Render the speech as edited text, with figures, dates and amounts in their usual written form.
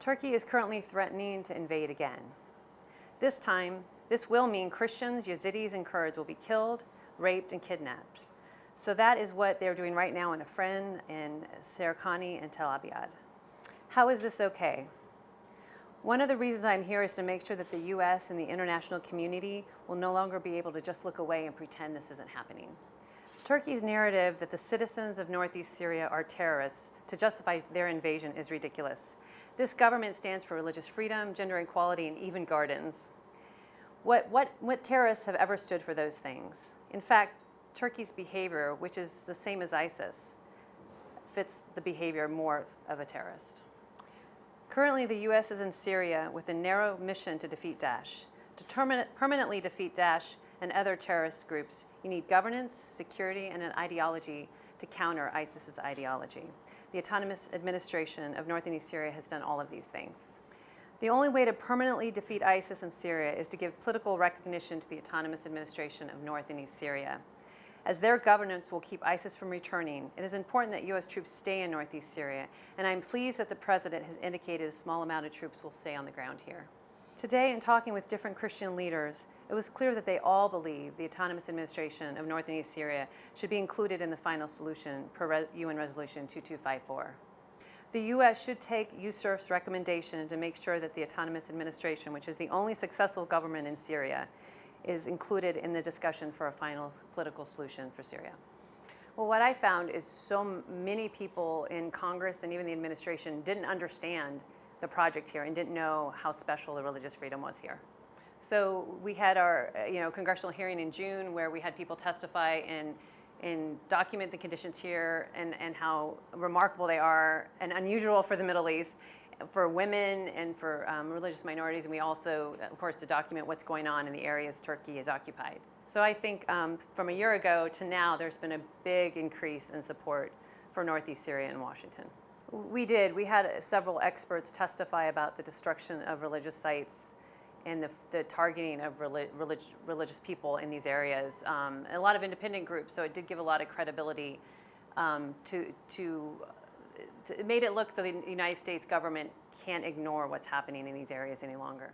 Turkey is currently threatening to invade again. This time, this will mean Christians, Yazidis, and Kurds will be killed, raped, and kidnapped. So that is what they're doing right now in Afrin, in Şerqi, and Tel Abyad. How is this okay? One of the reasons I'm here is to make sure that the US and the international community will no longer be able to just look away and pretend this isn't happening. Turkey's narrative that the citizens of northeast Syria are terrorists to justify their invasion is ridiculous. This government stands for religious freedom, gender equality, and even gardens. What terrorists have ever stood for those things? In fact, Turkey's behavior, which is the same as ISIS, fits the behavior more of a terrorist. Currently, the US is in Syria with a narrow mission to defeat Daesh. To permanently defeat Daesh and other terrorist groups, you need governance, security, and an ideology to counter ISIS's ideology. The Autonomous Administration of North and East Syria has done all of these things. The only way to permanently defeat ISIS in Syria is to give political recognition to the Autonomous Administration of North and East Syria. As their governance will keep ISIS from returning, it is important that US troops stay in northeast Syria, and I'm pleased that the President has indicated a small amount of troops will stay on the ground here. Today, in talking with different Christian leaders, it was clear that they all believe the Autonomous Administration of North and East Syria should be included in the final solution per UN Resolution 2254. The US should take USURF's recommendation to make sure that the Autonomous Administration, which is the only successful government in Syria, is included in the discussion for a final political solution for Syria. Well, what I found is so many people in Congress and even the administration didn't understand the project here and didn't know how special the religious freedom was here. So we had our congressional hearing in June where we had people testify and document the conditions here and how remarkable they are and unusual for the Middle East, for women and for religious minorities, and we also, of course, to document what's going on in the areas Turkey is occupied. So I think from a year ago to now, there's been a big increase in support for Northeast Syria and Washington. We did. We had several experts testify about the destruction of religious sites and the targeting of religious people in these areas. A lot of independent groups, so it did give a lot of credibility it made it look so the United States government can't ignore what's happening in these areas any longer.